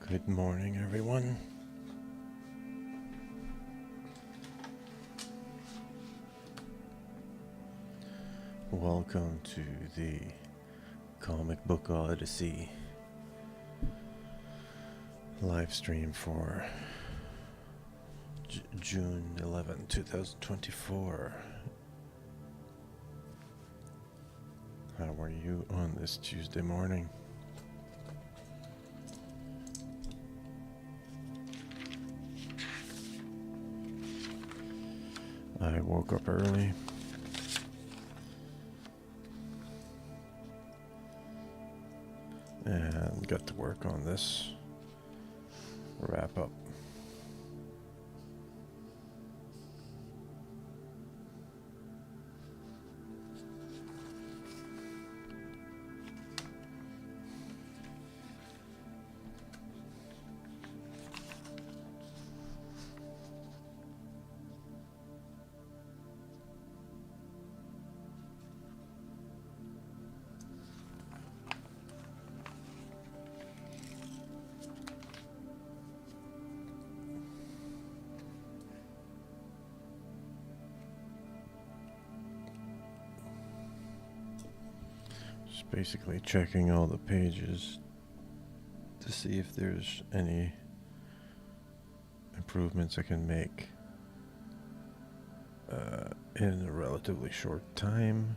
Good morning, everyone. Welcome to the Comic Book Odyssey live stream for June 11, 2024. How are you on this Tuesday morning? I woke up early. And got to work on this wrap up. Just basically checking all the pages to see if there's any improvements I can make in a relatively short time.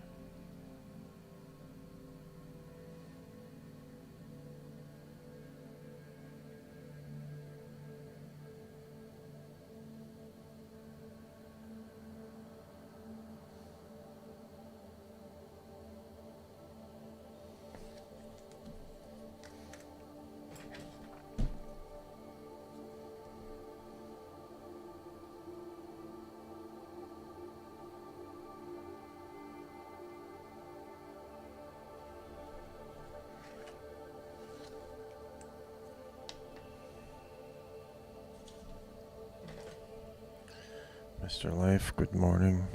Mr. Life, good morning.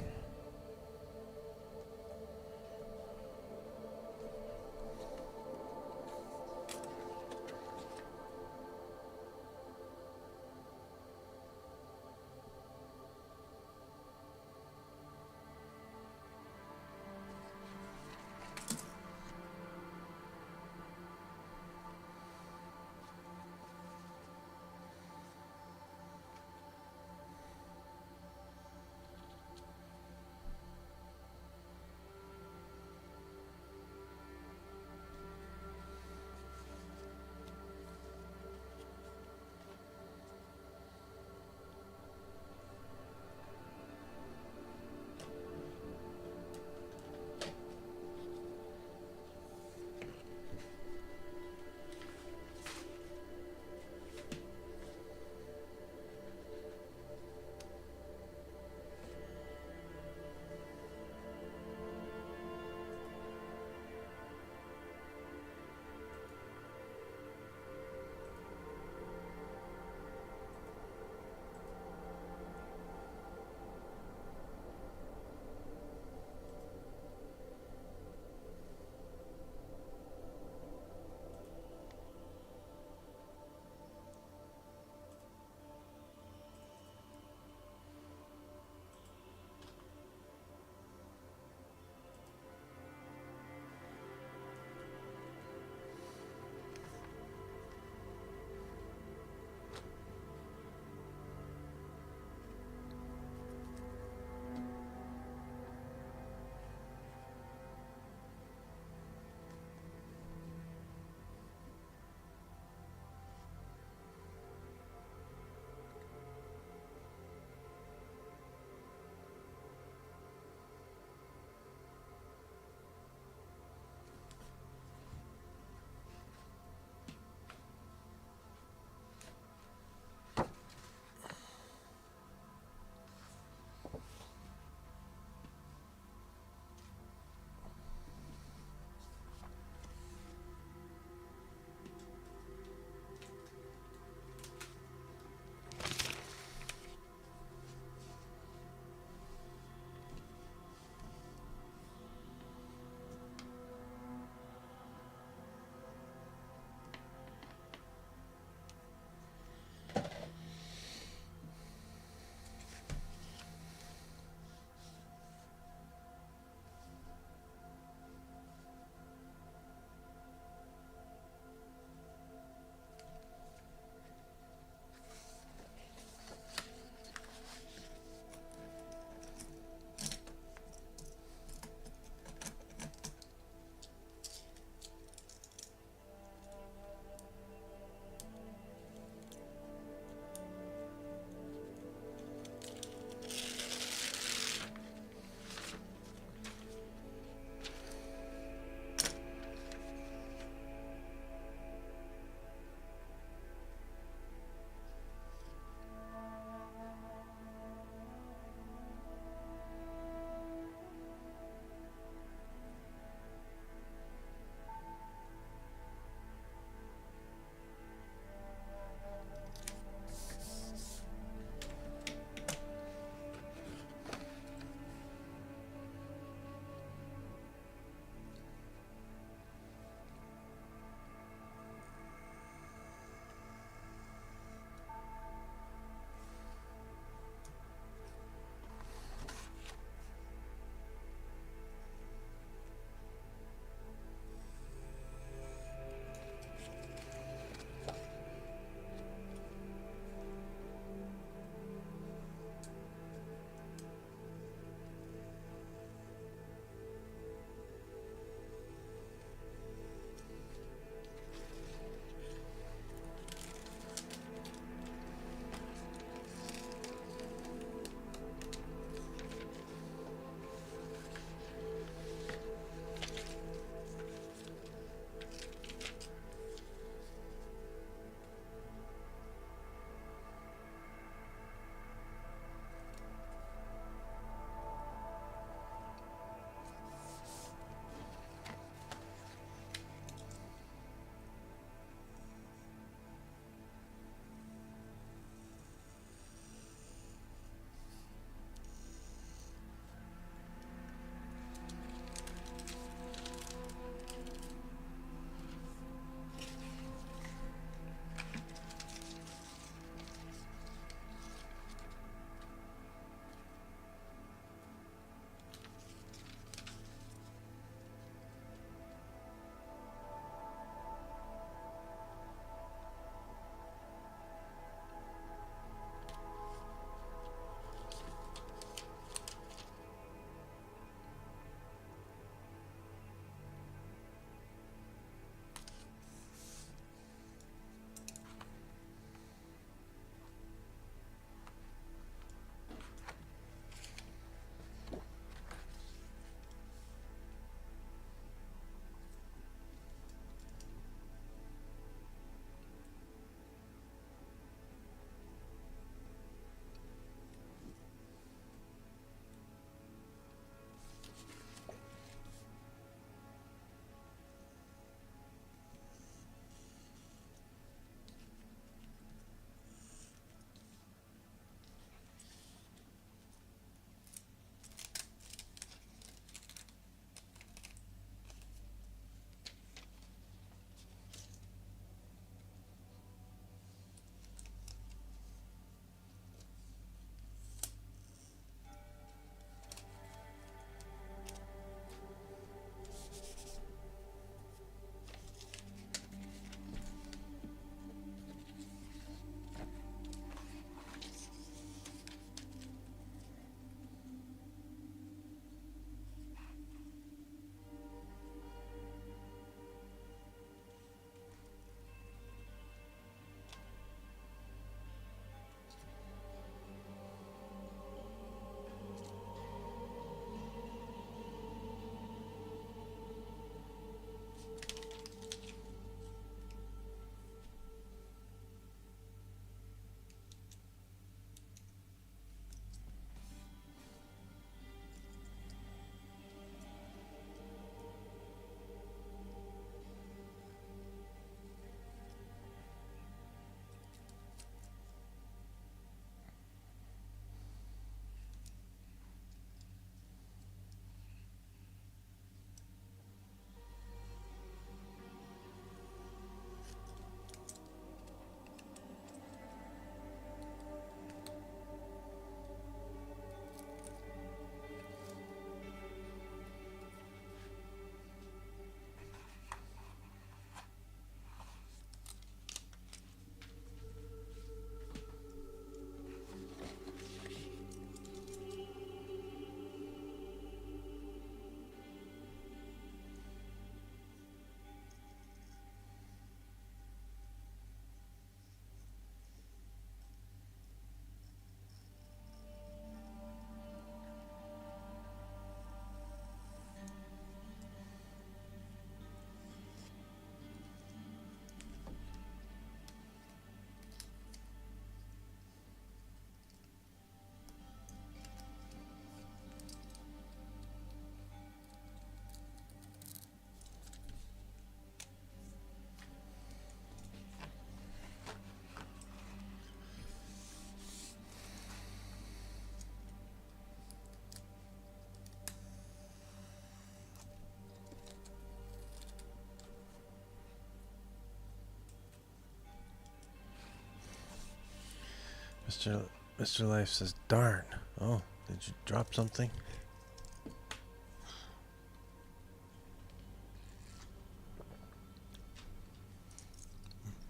Mr. Life says, darn. Oh, did you drop something?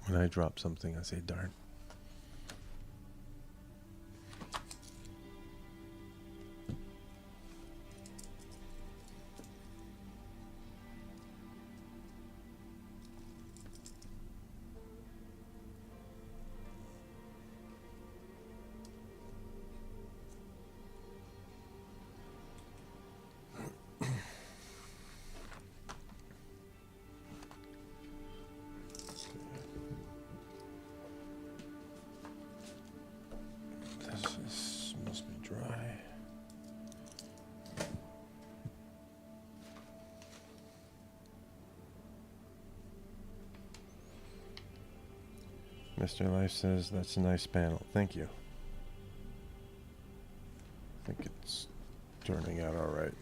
When I drop something, I say darn. This must be dry. Mr. Life says, that's a nice panel. Thank you. I think it's turning out all right.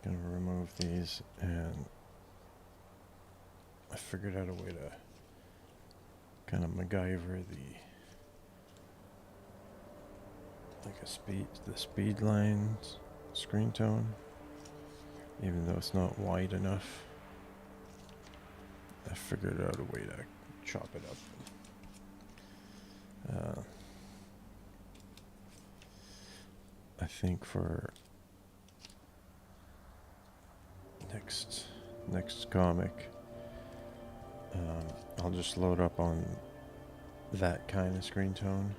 Gonna remove these, and I figured out a way to kind of MacGyver the speed lines screen tone, even though it's not wide enough. I figured out a way to chop it up. I think for next comic, I'll just load up on that kind of screen tone,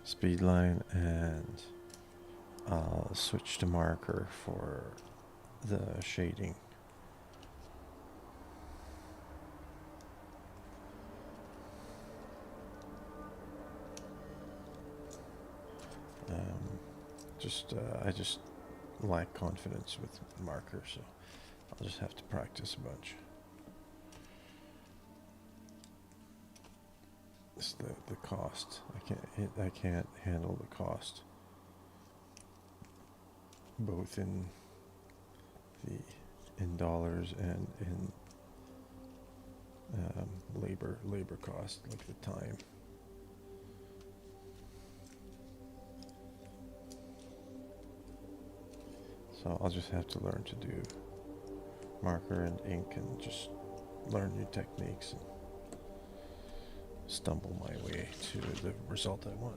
speed line, and I'll switch to marker for the shading. I just lack confidence with marker, so I'll just have to practice a bunch. It's the cost. I can't handle the cost, both in dollars and in labor cost, like the time. So I'll just have to learn to do marker and ink and just learn new techniques and stumble my way to the result I want.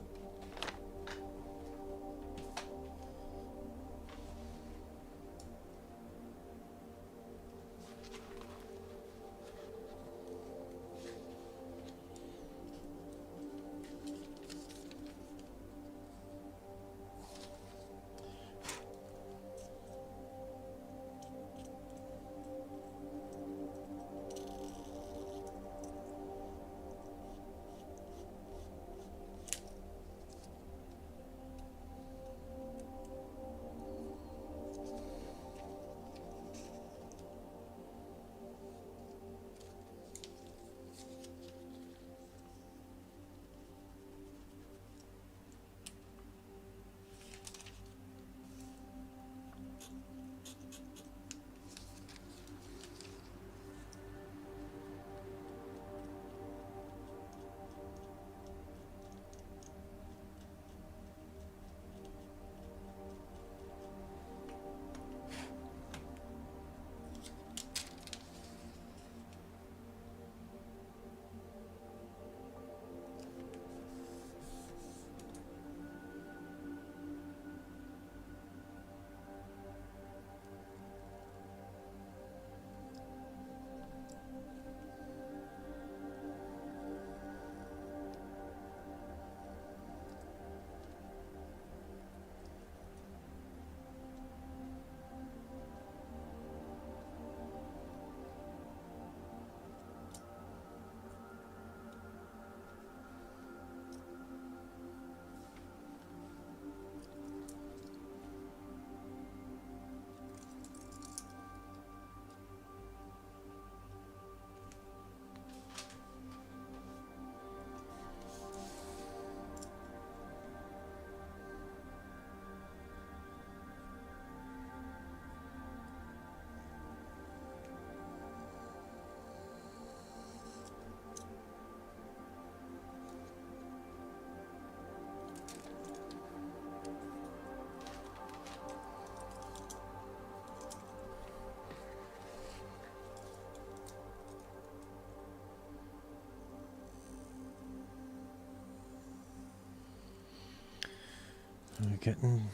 We're getting,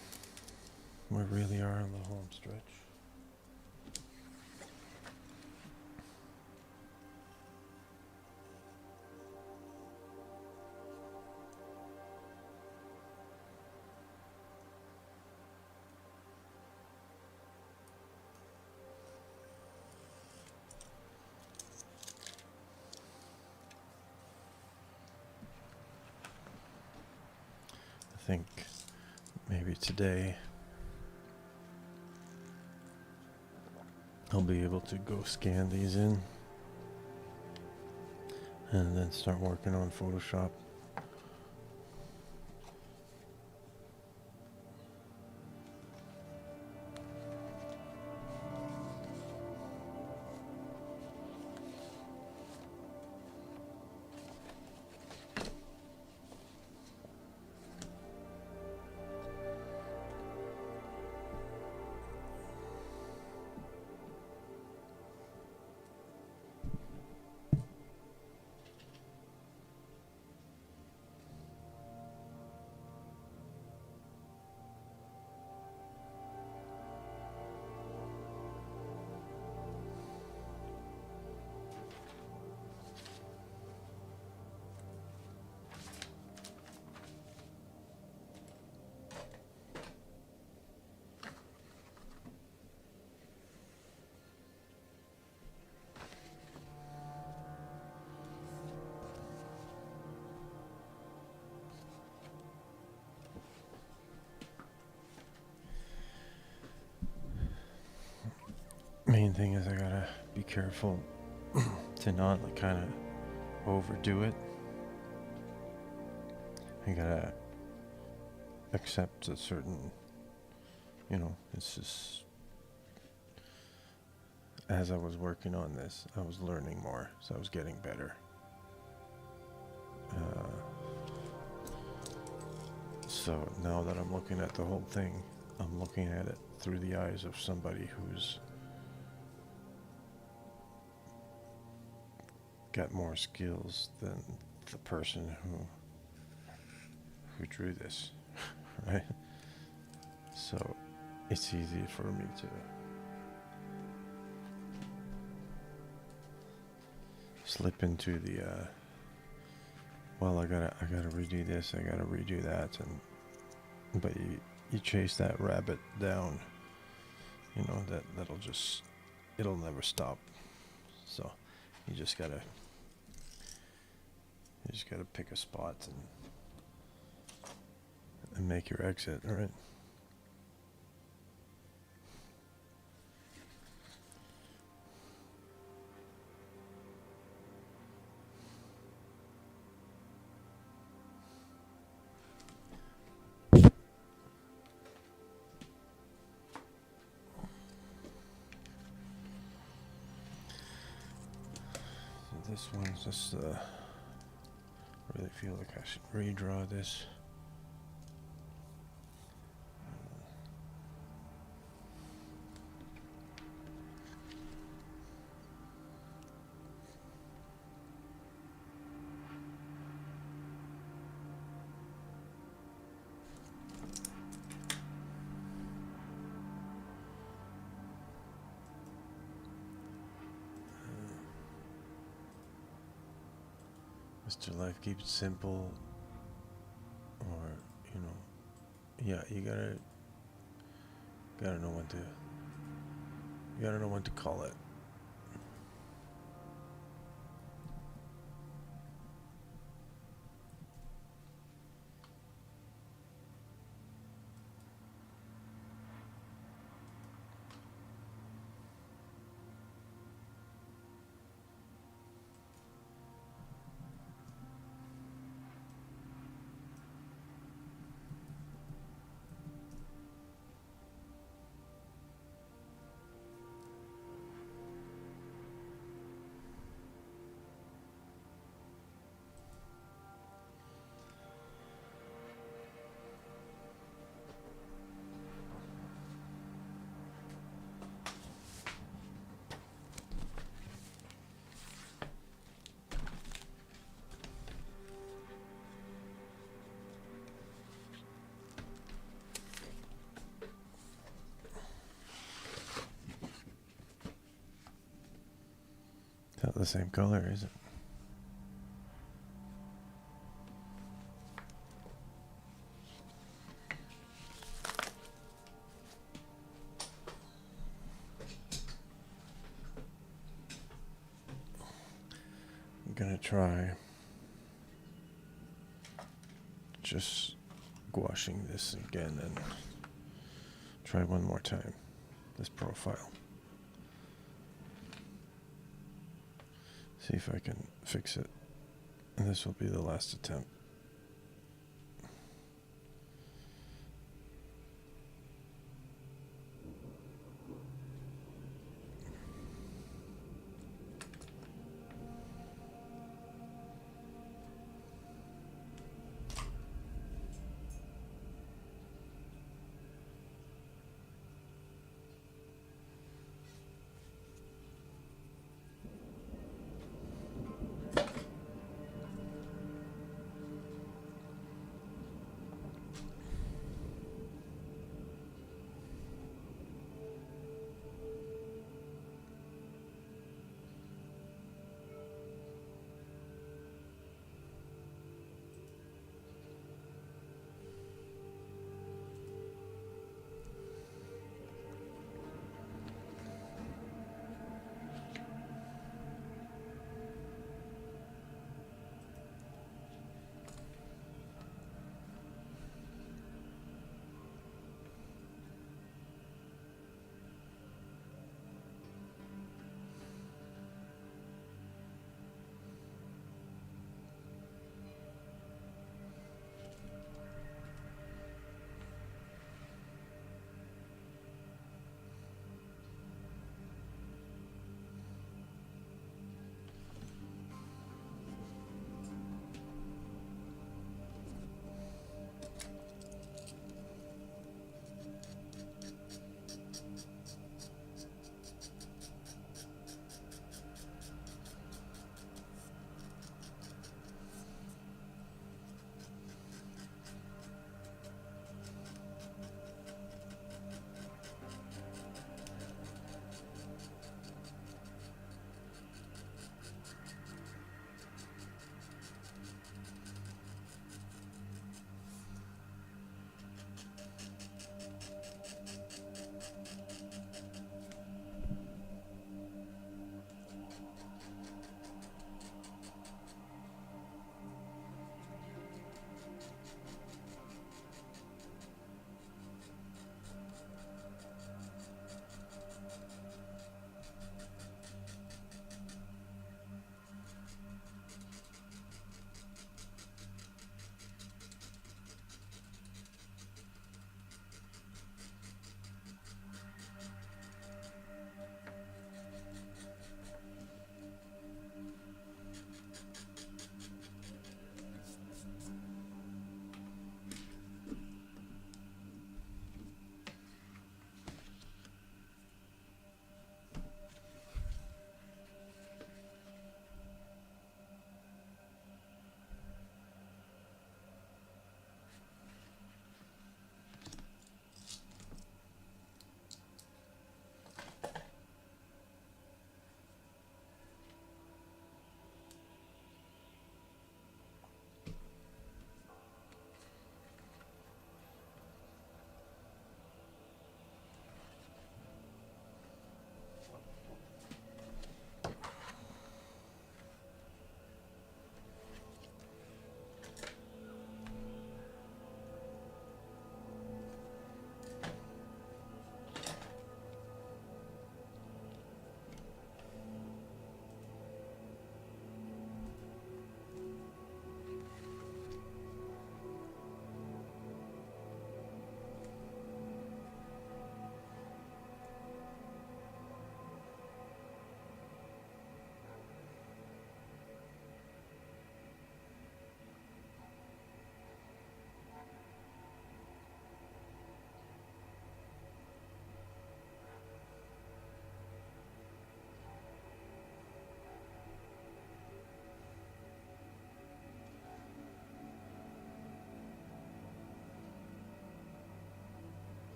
we really are on the home stretch. I think maybe today I'll be able to go scan these in and then start working on Photoshop. Main thing is I gotta be careful to not like kind of overdo it. I gotta accept a certain, it's just, as I was working on this, I was learning more, so I was getting better. So now that I'm looking at the whole thing, I'm looking at it through the eyes of somebody who's got more skills than the person who drew this, right? So it's easy for me to slip into the well, I gotta redo this, I gotta redo that, but you chase that rabbit down, it'll never stop. So you just gotta pick a spot and make your exit, all right? So this one's just really feel like I should redraw this. Mr. Life, keep it simple, or yeah, you gotta know when to call it. It's not the same color, is it? I'm gonna try just gouaching this again and try one more time this profile. See if I can fix it. And this will be the last attempt.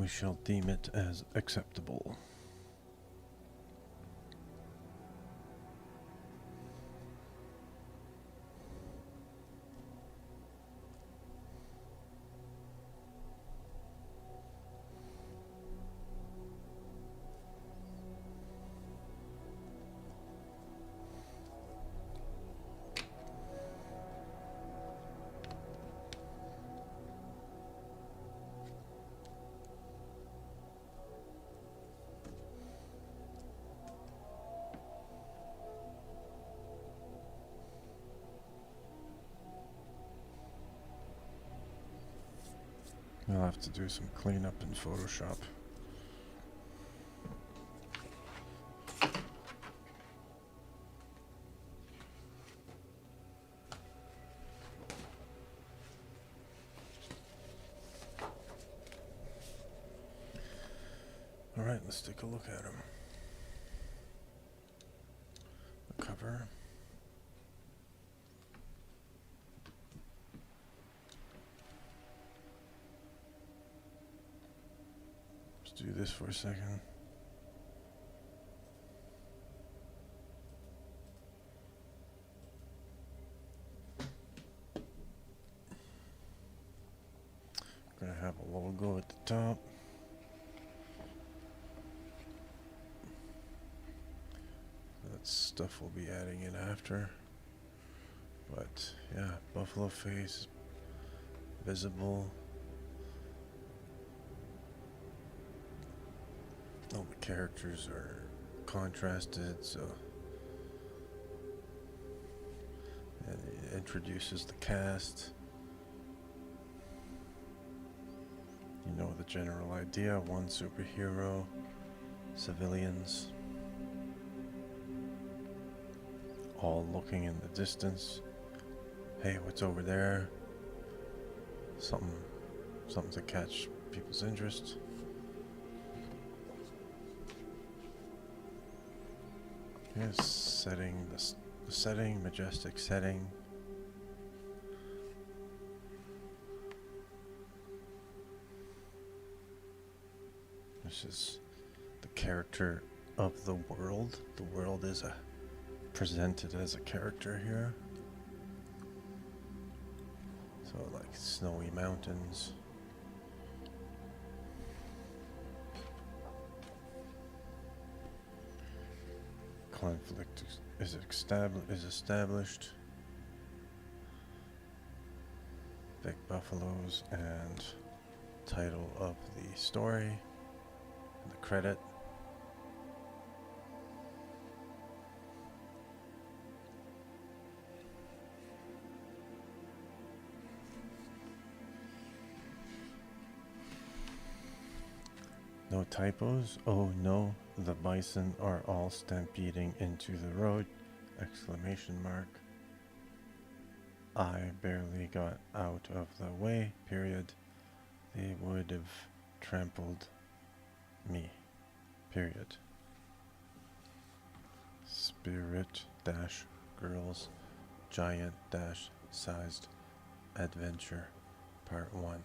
we shall deem it as acceptable. I'll have to do some cleanup in Photoshop. Alright, let's take a look at him. The cover. Let's do this for a second. Gonna have a logo at the top. That stuff we'll be adding in after. But yeah, buffalo face, visible. All the characters are contrasted, so and it introduces the cast. You know the general idea: one superhero, civilians, all looking in the distance. Hey, what's over there? Something to catch people's interest. Here's setting, the setting, majestic setting. This is the character of the world. The world is presented as a character here. So like snowy mountains. Conflict is established. Big buffaloes and title of the story. And the credit. No typos. Oh no, the bison are all stampeding into the road! Exclamation mark. I barely got out of the way, period. They would have trampled me, period. Spirit dash girls giant dash sized adventure part 1.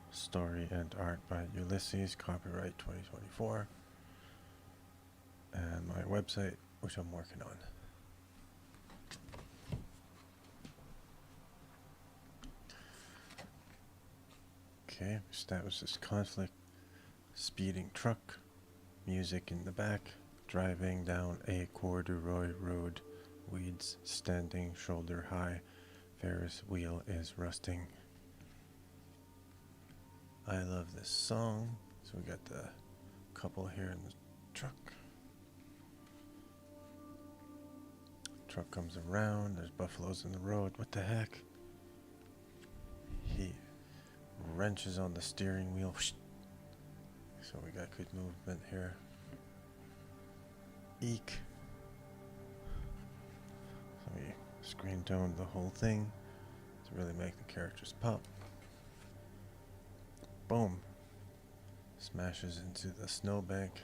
Story and art by Ulysses, copyright 2024. And my website, which I'm working on. Okay, establish this conflict. Speeding truck, music in the back, driving down a corduroy road, weeds standing shoulder high, Ferris wheel is rusting. I love this song. So we got the couple here in the truck. Truck comes around, there's buffaloes in the road. What the heck? He wrenches on the steering wheel. So we got good movement here. Eek. So we screen toned the whole thing to really make the characters pop. Boom. Smashes into the snowbank.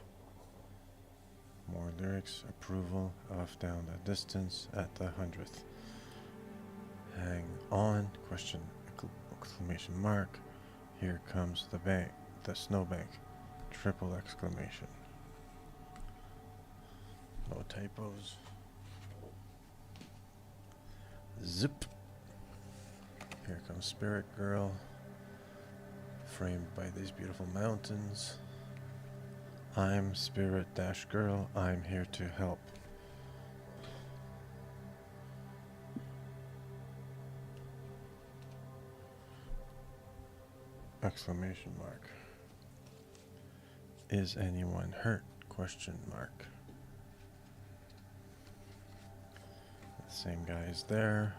More lyrics. Approval. Off down the distance at the 100th. Hang on. Question. Exclamation mark. Here comes the bank. The snowbank. triple exclamation. No typos. Zip. Here comes Spirit Girl, framed by these beautiful mountains. I'm Spirit-Girl. I'm here to help. Exclamation mark. Is anyone hurt? Question mark. The same guy is there.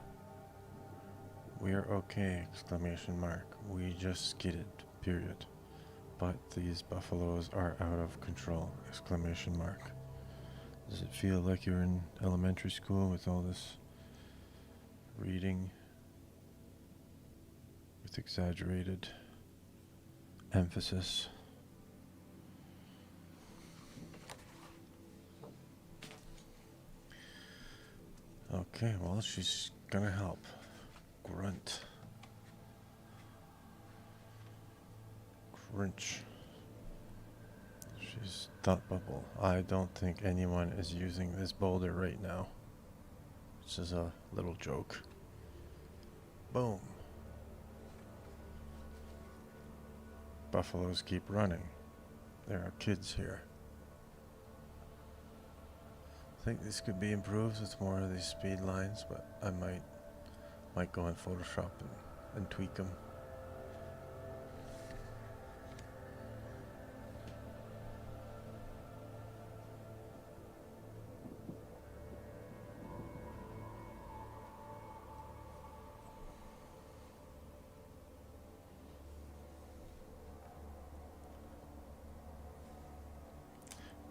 We're okay! Exclamation mark. We just skidded. Period. But these buffaloes are out of control! Exclamation mark. Does it feel like you're in elementary school with all this reading with exaggerated emphasis? Okay, well, she's gonna help. Grunt. Crunch. She's thought bubble. I don't think anyone is using this boulder right now. This is a little joke. Boom. Buffaloes keep running. There are kids here. I think this could be improved with more of these speed lines, but I might go in Photoshop and tweak them.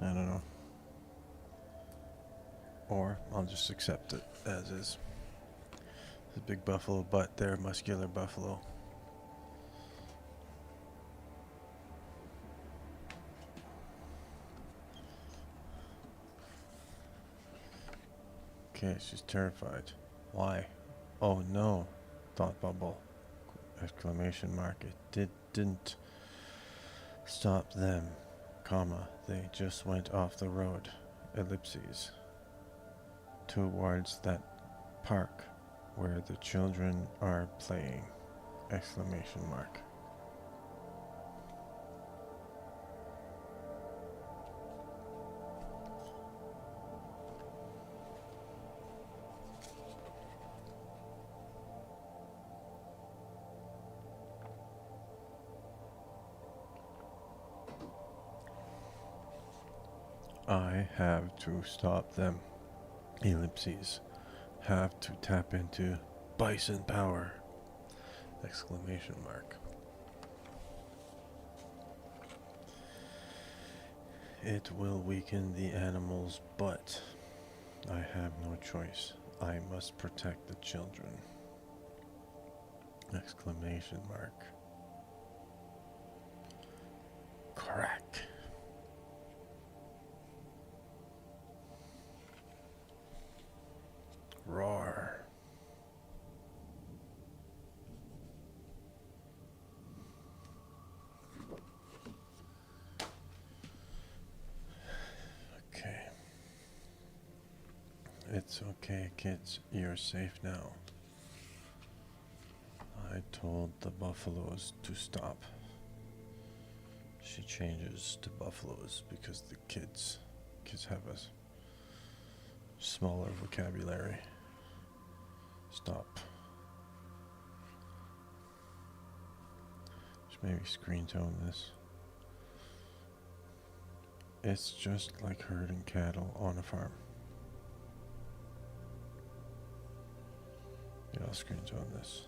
I don't know. Or I'll just accept it as is. The big buffalo, but they're muscular buffalo. Okay, she's terrified. Why? Oh no! Thought bubble! Exclamation mark! It didn't stop them, comma. They just went off the road. Ellipses. Towards that park where the children are playing! Exclamation mark. I have to stop them. Ellipses. Have to tap into bison power! Exclamation mark. It will weaken the animal's butt. I have no choice. I must protect the children! Exclamation mark. Crack! Roar! Okay. It's okay, kids. You're safe now. I told the buffaloes to stop. She changes to buffaloes because the kids have a smaller vocabulary. Stop. Just maybe screen tone this. It's just like herding cattle on a farm. Yeah, I'll screen tone this.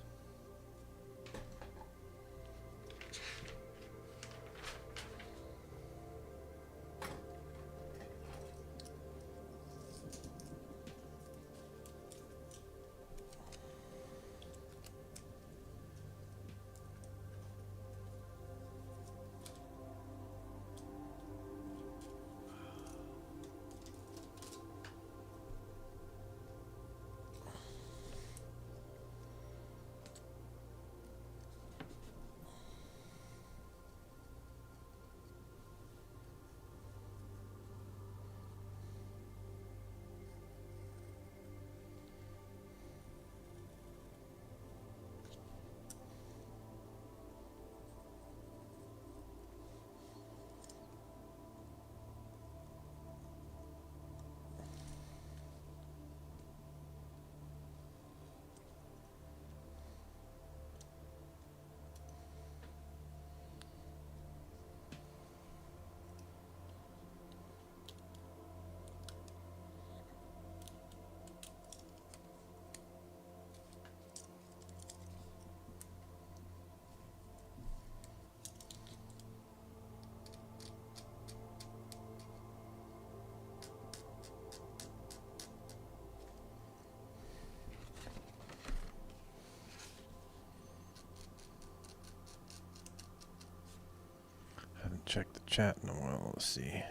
check the chat in a while. Let's see if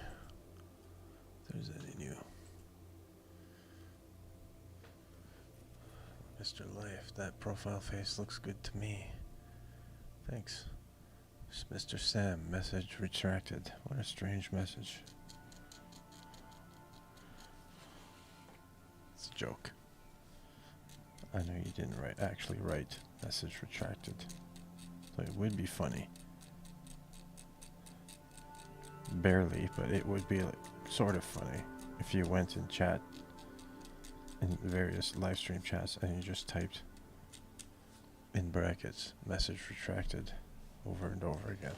there's any new. Mr. Life, that profile face looks good to me. Thanks. Mr. Sam, message retracted. What a strange message. It's a joke. I know you didn't actually write message retracted. So it would be funny. Barely, but it would be like sort of funny if you went and chat in various live stream chats and you just typed in brackets message retracted over and over again.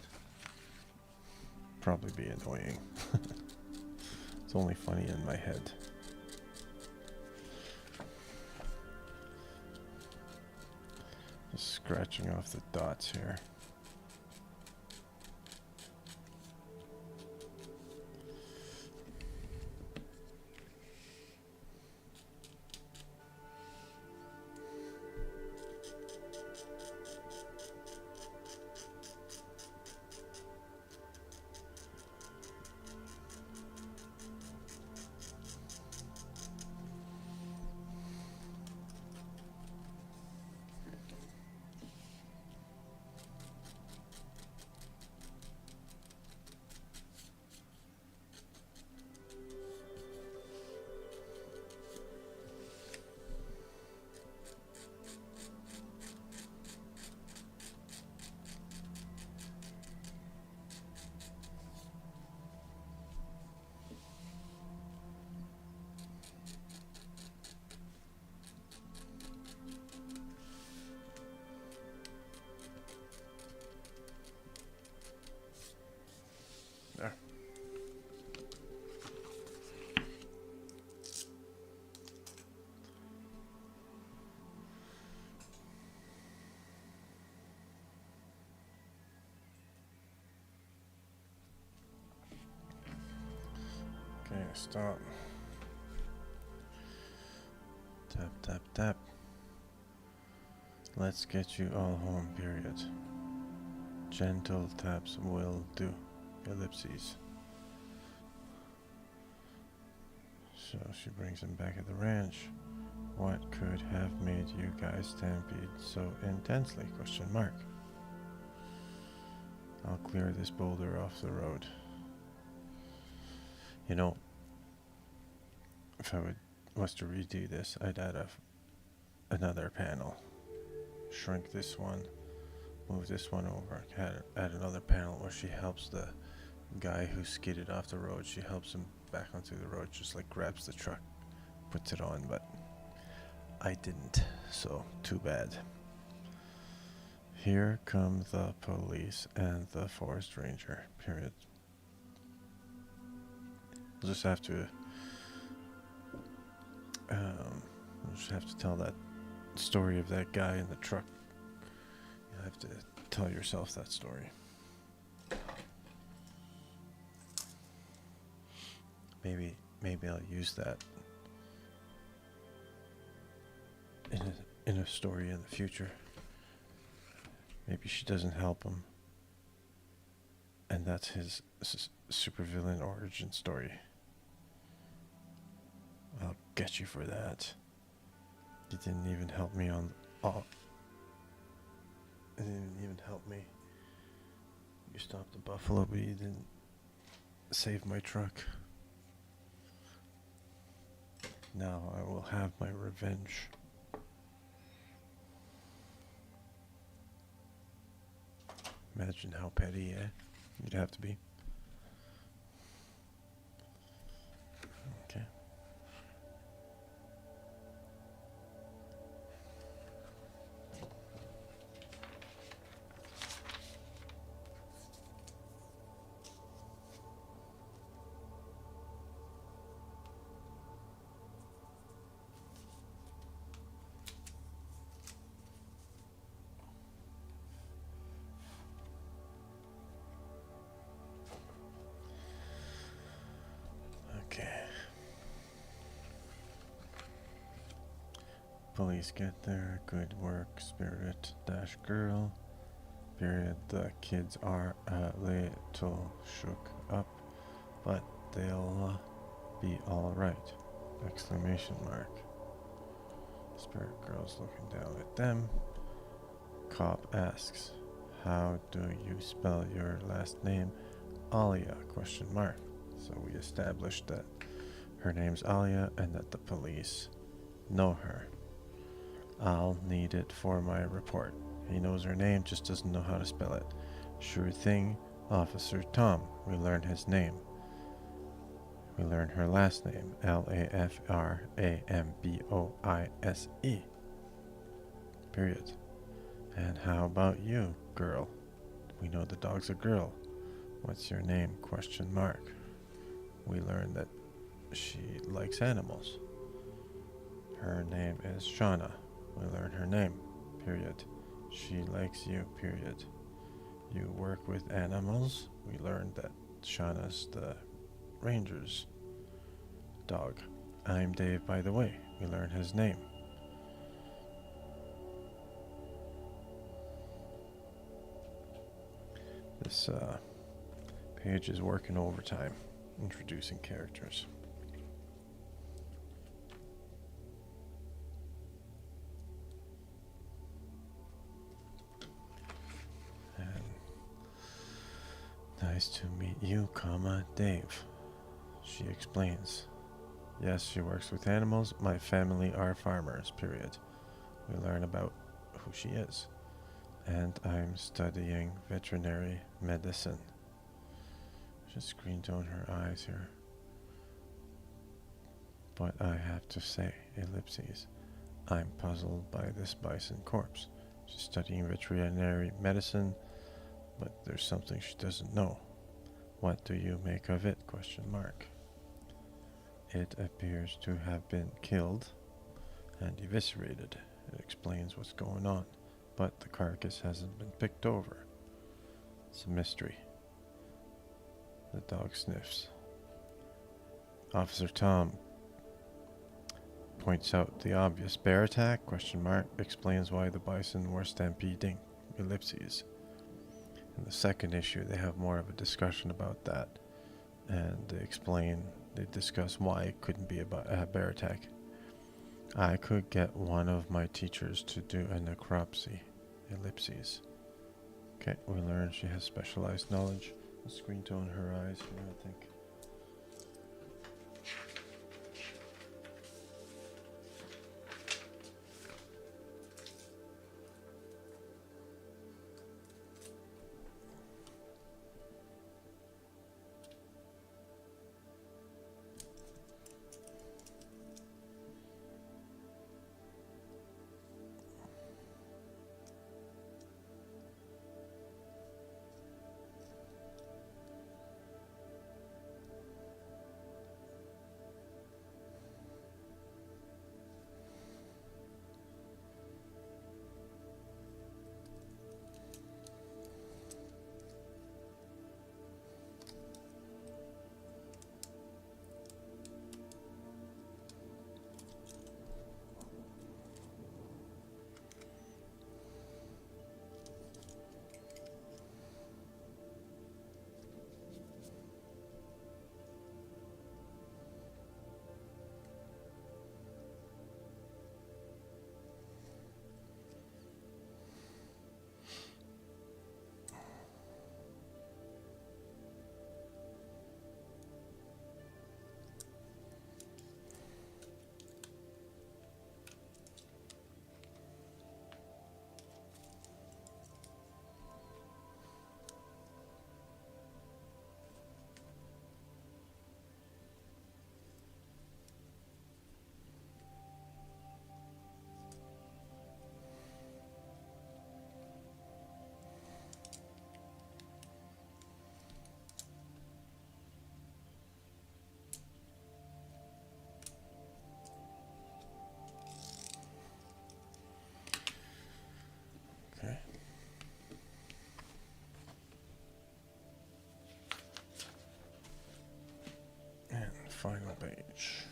Probably be annoying. It's only funny in my head. Just scratching off the dots here. There. Okay, stop. Tap, tap, tap. Let's get you all home, period. Gentle taps will do. Ellipses. So she brings him back at the ranch. What could have made you guys stampede so intensely? Question mark. I'll clear this boulder off the road. You know, if I was to redo this, I'd add another panel. Shrink this one, move this one over, add another panel where she helps the guy who skidded off the road. She helps him back onto the road, just like grabs the truck, puts it on, but I didn't, so too bad. Here come the police and the forest ranger, period. We'll just have to tell that story of that guy in the truck. You'll have to tell yourself that story. Maybe I'll use that in a story in the future. Maybe she doesn't help him, and that's his supervillain origin story. I'll get you for that. You didn't even help me on. Oh, you didn't even help me. You stopped the buffalo, but you didn't save my truck. Now I will have my revenge. Imagine how petty you'd have to be. Okay. Police get there. Good work, Spirit Dash Girl. Period. The kids are a little shook up, but they'll be alright. Exclamation mark. Spirit girl's looking down at them. Cop asks, how do you spell your last name? Alia, question mark. So we established that her name's Alia and that the police know her. I'll need it for my report. He knows her name, just doesn't know how to spell it. Sure thing, Officer Tom. We learn his name. We learn her last name, Laframboise. Period. And how about you, girl? We know the dog's a girl. What's your name? Question mark. We learn that she likes animals. Her name is Shauna. We learn her name. Period. She likes you. Period. You work with animals. We learned that Shauna's the ranger's dog. I'm Dave, by the way. We learn his name. This page is working overtime, introducing characters. And nice to meet you, Dave. She explains. Yes, she works with animals. My family are farmers, period. We learn about who she is. And I'm studying veterinary medicine. Just screen tone her eyes here. But I have to say, ellipses, I'm puzzled by this bison corpse. She's studying veterinary medicine, but there's something she doesn't know. What do you make of it? Question mark. It appears to have been killed and eviscerated. It explains what's going on, but the carcass hasn't been picked over. It's a mystery. The dog sniffs. Officer Tom points out the obvious. Bear attack? Question mark. Explains why the bison were stampeding. Ellipses. In the second issue, they have more of a discussion about that, and they discuss why it couldn't be a bear attack. I could get one of my teachers to do a necropsy. Ellipses. Okay, we learn she has specialized knowledge. Let's screen tone her eyes here, I think. Okay. And final page.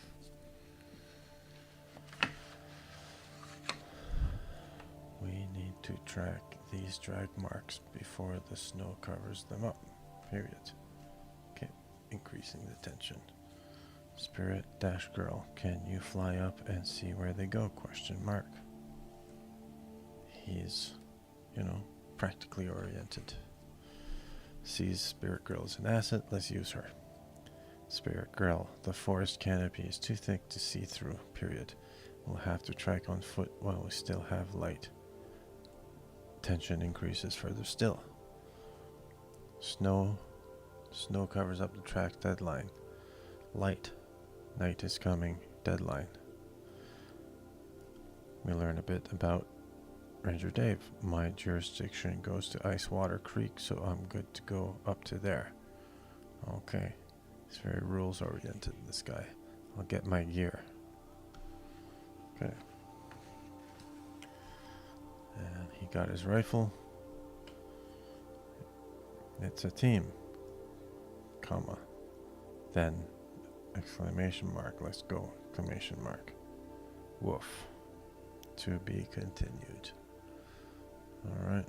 We need to track these drag marks before the snow covers them up. Period. Okay, increasing the tension. Spirit dash girl, can you fly up and see where they go? Question mark. He's, practically oriented. Sees Spirit Girl as an asset, let's use her. Spirit Girl, the forest canopy is too thick to see through, period. We'll have to trek on foot while we still have light. Tension increases further still. Snow covers up the track, deadline. Light, night is coming, deadline. We learn a bit about Ranger Dave. My jurisdiction goes to Icewater Creek, so I'm good to go up to there. Okay. He's very rules oriented, this guy. I'll get my gear. Okay. And he got his rifle. It's a team. Comma. Then exclamation mark. Let's go. Exclamation mark. Woof. To be continued. Alright.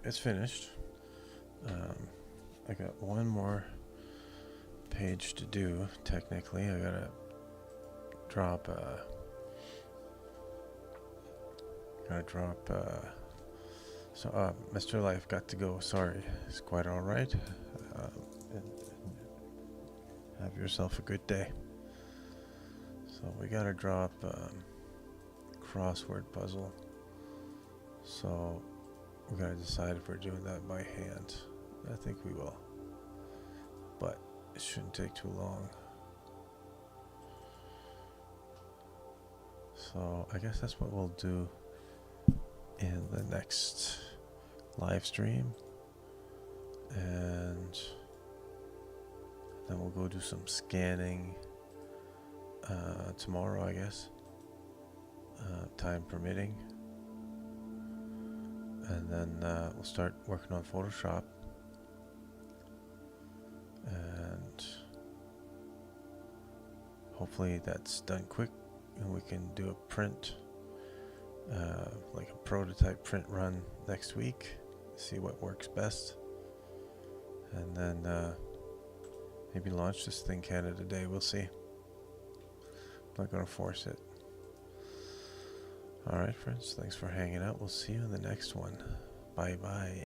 It's finished. I got one more page to do, technically. I gotta drop Mr. Life got to go, sorry. It's quite alright. And have yourself a good day. So we gotta drop crossword puzzle. So we gotta decide if we're doing that by hand. I think we will. But it shouldn't take too long. So I guess that's what we'll do in the next live stream. And then we'll go do some scanning tomorrow, I guess. Time permitting. And then we'll start working on Photoshop. And hopefully that's done quick and we can do a print, like a prototype print run next week, see what works best. And then maybe launch this thing Canada Day, we'll see. I'm not going to force it. Alright friends, thanks for hanging out. We'll see you in the next one. Bye bye.